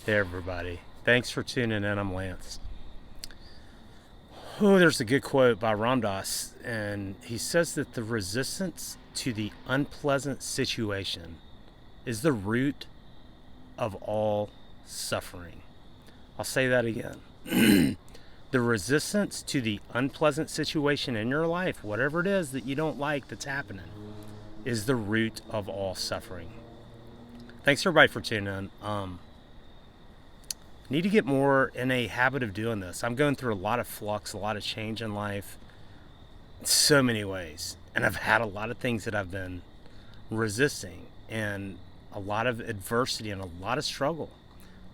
Hey everybody, thanks for tuning in. I'm Lance. Oh, there's a good quote by Ram Dass, and he says that the resistance to the unpleasant situation is the root of all suffering. I'll say that again. The resistance to the unpleasant situation in your life, whatever it is that you don't like that's happening, is the root of all suffering. Thanks everybody for tuning in. Need to get more in a habit of doing this. I'm going through a lot of flux, a lot of change in life, in so many ways. And I've had a lot of things that I've been resisting, and a lot of adversity and a lot of struggle,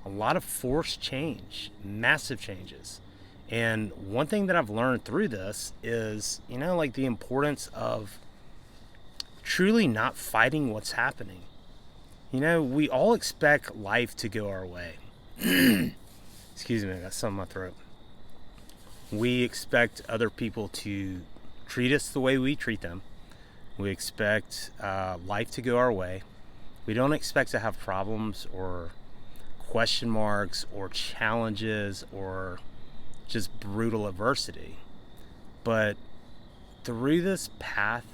a lot of forced change, massive changes. And one thing that I've learned through this is, like the importance of truly not fighting what's happening. We all expect life to go our way. Excuse me, I got something in my throat. We expect other people to treat us the way we treat them. We expect life to go our way. We don't expect to have problems or question marks or challenges or just brutal adversity. But through this path,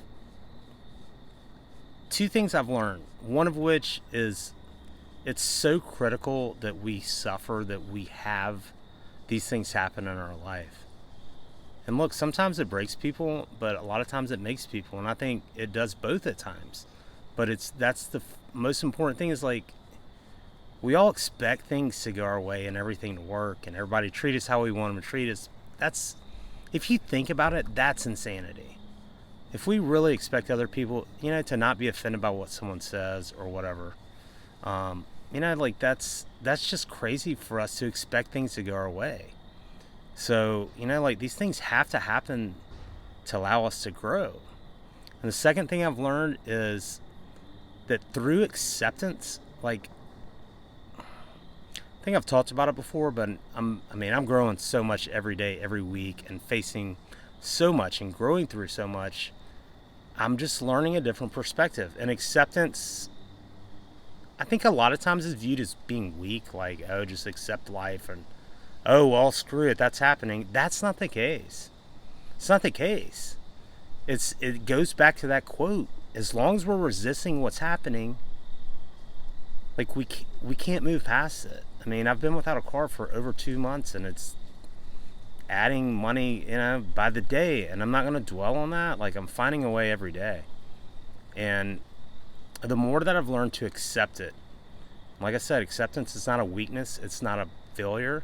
two things I've learned. One of which is it's so critical that we suffer, that we have these things happen in our life. And look, sometimes it breaks people, but a lot of times it makes people. And I think it does both at times. But that's the most important thing is like, we all expect things to go our way and everything to work and everybody treat us how we want them to treat us. If you think about it, that's insanity. If we really expect other people, to not be offended by what someone says or whatever, that's just crazy for us to expect things to go our way. So, these things have to happen to allow us to grow. And the second thing I've learned is that through acceptance, I think I've talked about it before, but I'm growing so much every day, every week, and facing so much and growing through so much. I'm just learning a different perspective. And acceptance, I think a lot of times is viewed as being weak, just accept life and, well, screw it, that's happening. That's not the case. It's not the case. It goes back to that quote. As long as we're resisting what's happening, we can't move past it. I've been without a car for over 2 months, and it's adding money, by the day, and I'm not going to dwell on that. I'm finding a way every day. And the more that I've learned to accept it, like I said, acceptance is not a weakness. It's not a failure.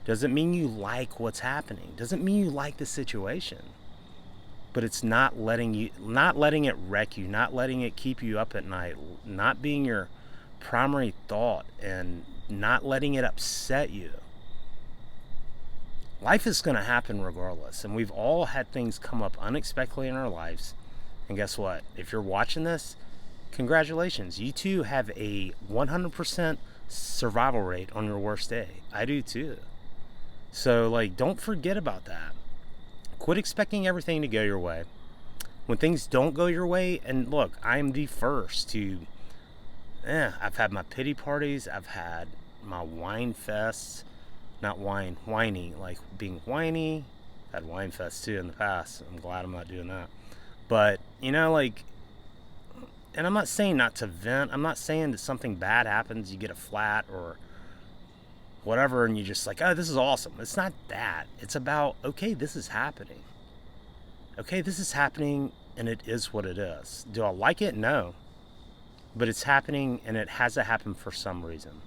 Doesn't mean you like what's happening. Doesn't mean you like the situation. But it's not letting it wreck you, not letting it keep you up at night, not being your primary thought, and not letting it upset you. Life is going to happen regardless. And we've all had things come up unexpectedly in our lives. And guess what? If you're watching this, congratulations. You too have a 100% survival rate on your worst day. I do too. So don't forget about that. Quit expecting everything to go your way. When things don't go your way, and look, I'm the first to, I've had my pity parties. I've had my whiny, being whiny. I've had wine fest too in the past. I'm glad I'm not doing that. But, and I'm not saying not to vent. I'm not saying that something bad happens, you get a flat or whatever, and you're just this is awesome. It's not that. It's about, okay, this is happening. Okay, this is happening, and it is what it is. Do I like it? No. But it's happening, and it has to happen for some reason.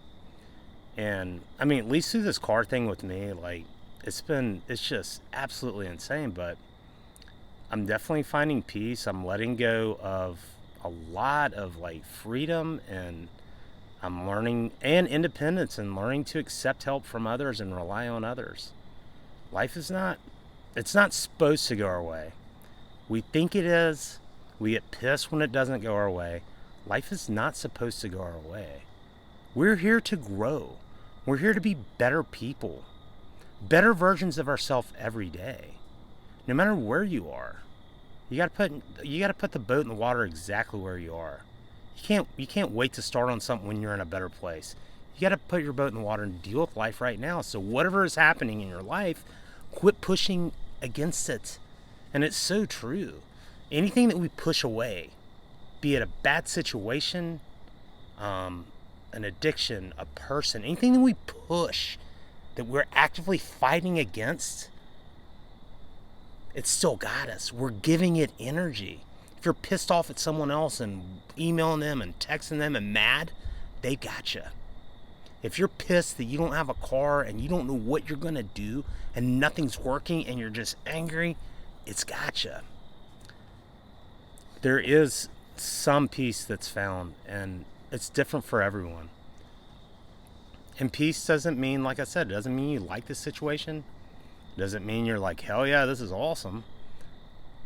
And, at least through this car thing with me, it's just absolutely insane, but I'm definitely finding peace. I'm letting go of a lot of freedom, and I'm learning, and independence, and learning to accept help from others and rely on others. Life is it's not supposed to go our way. We think it is. We get pissed when it doesn't go our way. Life is not supposed to go our way. We're here to grow. We're here to be better people, better versions of ourselves every day, no matter where you are. You got to put the boat in the water exactly where you are. You can't wait to start on something when you're in a better place. You got to put your boat in the water and deal with life right now. So whatever is happening in your life, quit pushing against it. And it's so true. Anything that we push away, be it a bad situation, an addiction, a person, anything that we push, that we're actively fighting against, it's still got us. We're giving it energy. If you're pissed off at someone else and emailing them and texting them and mad, they got you. If you're pissed that you don't have a car and you don't know what you're going to do and nothing's working and you're just angry, it's got you. There is some peace that's found, and it's different for everyone. And peace doesn't mean, like I said, it doesn't mean you like the situation. It doesn't mean you're like, hell yeah, this is awesome.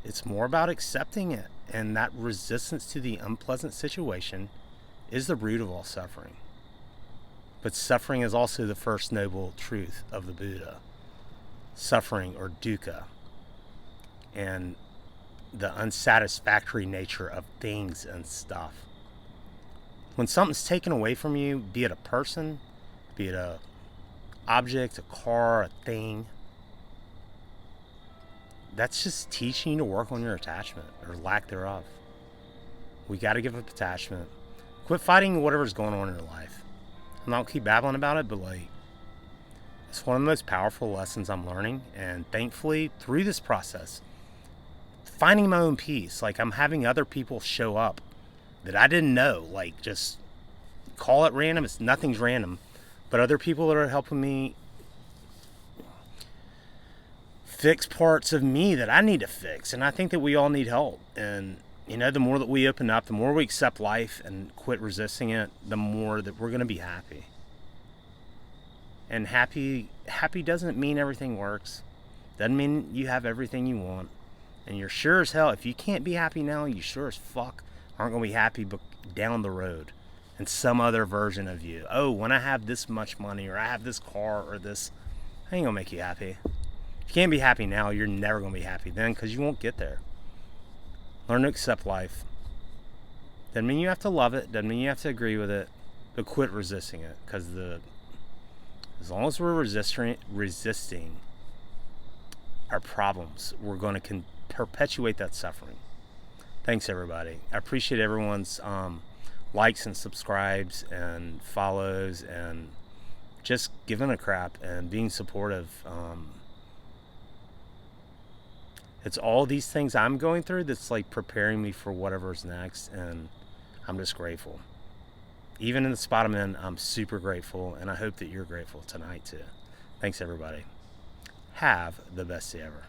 It's more about accepting it. And that resistance to the unpleasant situation is the root of all suffering. But suffering is also the first noble truth of the Buddha. Suffering, or dukkha, and the unsatisfactory nature of things and stuff. When something's taken away from you, be it a person, be it a object, a car, a thing, that's just teaching you to work on your attachment, or lack thereof. We got to give up attachment. Quit fighting whatever's going on in your life. And I'll keep babbling about it, but like, it's one of the most powerful lessons I'm learning. And thankfully, through this process, finding my own peace, like I'm having other people show up that I didn't know, like just call it random. It's nothing's random, but other people that are helping me fix parts of me that I need to fix. And I think that we all need help. And you know, the more that we open up, the more we accept life and quit resisting it, the more that we're going to be happy. And happy doesn't mean everything works. Doesn't mean you have everything you want. And you're sure as hell, if you can't be happy now, you sure as fuck aren't going to be happy down the road. And some other version of you. Oh, when I have this much money, or I have this car, or this, I ain't going to make you happy. If you can't be happy now, you're never going to be happy then, because you won't get there. Learn to accept life. Doesn't mean you have to love it. Doesn't mean you have to agree with it. But quit resisting it. Because as long as we're resisting our problems, we're going to perpetuate that suffering. Thanks, everybody. I appreciate everyone's likes and subscribes and follows and just giving a crap and being supportive. It's all these things I'm going through that's like preparing me for whatever's next, and I'm just grateful. Even in the spot I'm in, I'm super grateful, and I hope that you're grateful tonight too. Thanks, everybody. Have the best day ever.